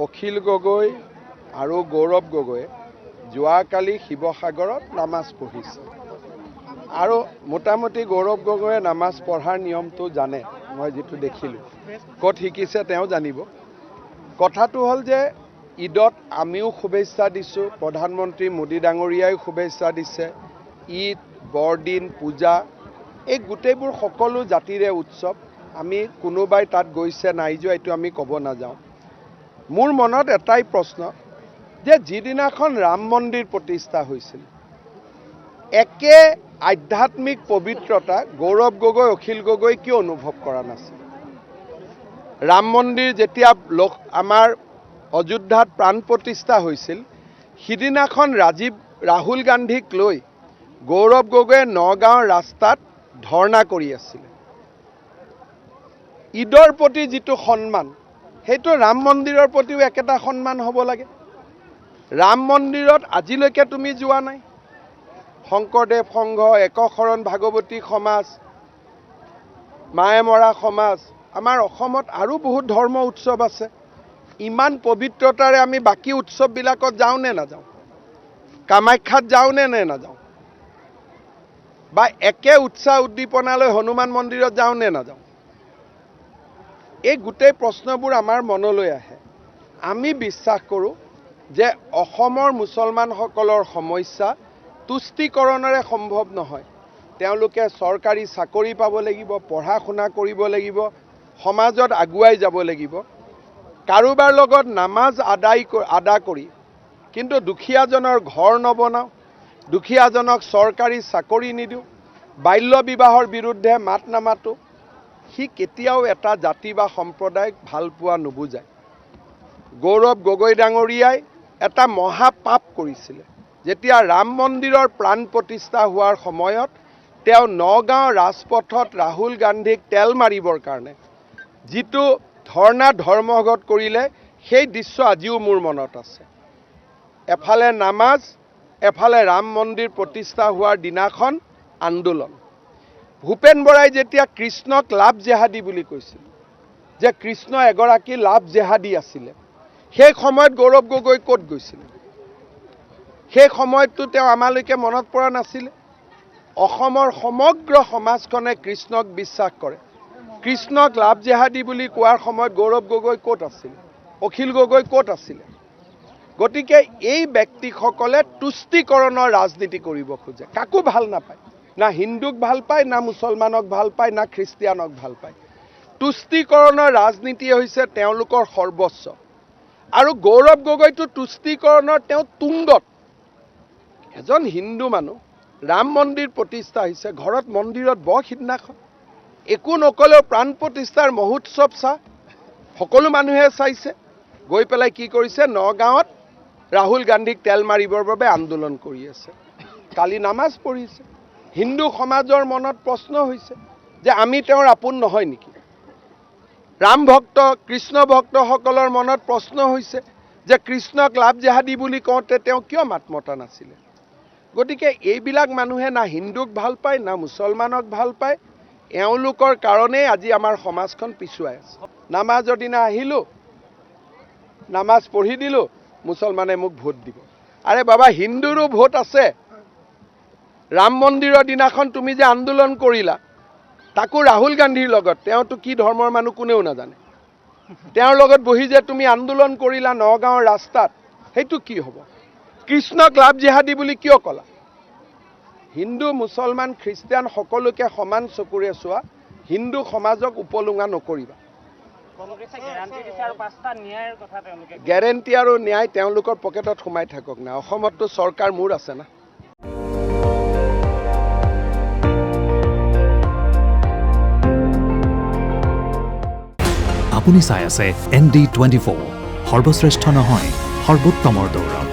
অখিল গগৈ আৰু গৌৰৱ গগৈয়ে যোৱাকালি শিৱসাগৰত নামাজ পঢ়িছে আৰু মোটামুটি গৌৰৱ গগৈয়ে নামাজ পঢ়াৰ নিয়মটো জানে। মই যেটো দেখিলোঁ ক'ত শিকিছে তেওঁ জানিব। কথাটো হ'ল যে ঈদত আমিও শুভেচ্ছা দিছোঁ, প্ৰধানমন্ত্ৰী মোদী ডাঙৰীয়াই শুভেচ্ছা দিছে। ঈদ, বৰদিন, পূজা এই গোটেইবোৰ সকলো জাতিৰে উৎসৱ। আমি কোনোবাই তাত গৈছে নাই যোৱা এইটো আমি ক'ব নাযাওঁ। মোৰ মনত এটাই প্ৰশ্ন যে যিদিনাখন ৰাম মন্দিৰ প্ৰতিষ্ঠা হৈছিল, একে আধ্যাত্মিক পবিত্ৰতা গৌৰৱ গগৈ, অখিল গগৈ কিয় অনুভৱ কৰা নাছিল? ৰাম মন্দিৰ যেতিয়া আমাৰ অযোধ্যাত প্ৰাণ প্ৰতিষ্ঠা হৈছিল, সিদিনাখন ৰাহুল গান্ধীক লৈ গৌৰৱ গগৈয়ে নগাঁৱৰ ৰাস্তাত ধৰ্ণা কৰি আছিল। ঈদৰ প্ৰতি যিটো সন্মান, সেইটো ৰাম মন্দিৰৰ প্ৰতিও একেটা সন্মান হ'ব লাগে। ৰাম মন্দিৰত আজিলৈকে তুমি যোৱা নাই। শংকৰদেৱ সংঘ, একশৰণ ভাগৱতী সমাজ, মায়েমৰা সমাজ, আমাৰ অসমত আৰু বহুত ধৰ্ম উৎসৱ আছে। ইমান পবিত্ৰতাৰে আমি বাকী উৎসৱবিলাকত যাওঁ নে নাযাওঁ? কামাখ্যাত যাওঁ নে নাযাওঁ? বা একে উৎসাহ উদ্দীপনালৈ হনুমান মন্দিৰত যাওঁ নে নাযাওঁ? এই গোটেই প্ৰশ্নবোৰ আমাৰ মনলৈ আহে। আমি বিশ্বাস কৰোঁ যে অসমৰ মুছলমানসকলৰ সমস্যা তুষ্টিকৰণেৰে সম্ভৱ নহয়। তেওঁলোকে চৰকাৰী চাকৰি পাব লাগিব, পঢ়া শুনা কৰিব লাগিব, সমাজত আগুৱাই যাব লাগিব। কাৰোবাৰ লগত নামাজ আদা কৰি কিন্তু দুখীয়াজনৰ ঘৰ নবনাওঁ, দুখীয়াজনক চৰকাৰী চাকৰি নিদিওঁ, বাল্য বিবাহৰ বিৰুদ্ধে মাত নামাতোঁ, সি কেতিয়াও এটা জাতি বা সম্প্ৰদায়ক ভাল পোৱা নুবুজায়। গৌৰৱ গগৈ ডাঙৰীয়াই এটা মহাপাপ কৰিছিলে। যেতিয়া ৰাম মন্দিৰৰ প্ৰাণ প্ৰতিষ্ঠা হোৱাৰ সময়ত তেওঁ নগাঁও ৰাজপথত ৰাহুল গান্ধীক তেল মাৰিবৰ কাৰণে যিটো ধৰ্মঘট কৰিলে, সেই দৃশ্য আজিও মোৰ মনত আছে। এফালে নামাজ, এফালে ৰাম মন্দিৰ প্ৰতিষ্ঠা হোৱাৰ দিনাখন আন্দোলন। ভূপেন বৰাই যেতিয়া কৃষ্ণক লাভ জেহাদী বুলি কৈছিল, যে কৃষ্ণ এগৰাকী লাভ জেহাদী আছিলে, সেই সময়ত গৌৰৱ গগৈ ক'ত গৈছিল? সেই সময়ততো তেওঁ আমালৈকে মনত পৰা নাছিলে। অসমৰ সমগ্ৰ সমাজখনে কৃষ্ণক বিশ্বাস কৰে। কৃষ্ণক লাভ জেহাদী বুলি কোৱাৰ সময়ত গৌৰৱ গগৈ ক'ত আছিল? অখিল গগৈ ক'ত আছিলে? গতিকে এই ব্যক্তিসকলে তুষ্টিকৰণৰ ৰাজনীতি কৰিব খোজে। কাকো ভাল নাপায়, না হিন্দুক ভাল পায়, না মুছলমানক ভাল পায়, না খ্ৰীষ্টিয়ানক ভাল পায়। তুষ্টিকৰণৰ ৰাজনীতি হৈছে তেওঁলোকৰ সৰ্বস্ব। আৰু গৌৰৱ গগৈটো তুষ্টিকৰণৰ তেওঁ তুংগত। এজন হিন্দু মানুহ, ৰাম মন্দিৰ প্ৰতিষ্ঠা হৈছে, ঘৰত মন্দিৰত সিদিনাখন একো নকলেও প্ৰাণ প্ৰতিষ্ঠাৰ মহোৎসৱ সকলো মানুহে চাইছে। গৈ পেলাই কি কৰিছে? নগাঁৱত ৰাহুল গান্ধীক তেল মাৰিবৰ বাবে আন্দোলন কৰি আছে। কালি নামাজ পঢ়িছে। হিন্দু সমাজৰ মনত প্ৰশ্ন হৈছে যে আমি তেওঁৰ আপোন নহয় নেকি? ৰাম ভক্ত, কৃষ্ণ ভক্তসকলৰ মনত প্ৰশ্ন হৈছে যে কৃষ্ণক লাভ জেহাদী বুলি কওঁতে তেওঁ কিয় মাত মতা নাছিলে? গতিকে এইবিলাক মানুহে না হিন্দুক ভাল পায়, না মুছলমানক ভাল পায়। এওঁলোকৰ কাৰণেই আজি আমাৰ সমাজখন পিছুৱাই আছে। নামাজৰ দিনা আহিলোঁ, নামাজ পঢ়ি দিলোঁ, মুছলমানে মোক ভোট দিব। আৰে বাবা, হিন্দুৰো ভোট আছে। ৰাম মন্দিৰৰ দিনাখন তুমি যে আন্দোলন কৰিলা, তাকো ৰাহুল গান্ধীৰ লগত, তেওঁতো কি ধৰ্মৰ মানুহ কোনেও নাজানে, তেওঁৰ লগত বহি যে তুমি আন্দোলন কৰিলা নগাঁৱৰ ৰাস্তাত, সেইটো কি হ'ব? কৃষ্ণক লাভ জেহাদী বুলি কিয় ক'লা? হিন্দু, মুছলমান, খ্ৰীষ্টিয়ান সকলোকে সমান চকুৰে চোৱা। হিন্দু সমাজক উপলুঙা নকৰিবা। গেৰেণ্টি আৰু ন্যায় তেওঁলোকৰ পকেটত সোমাই থাকক না। অসমততো চৰকাৰ মোৰ আছে না। আপুনি চাই আছে ND24, সৰ্বশ্ৰেষ্ঠ নহয়, সৰ্বোত্তমৰ দৌৰ।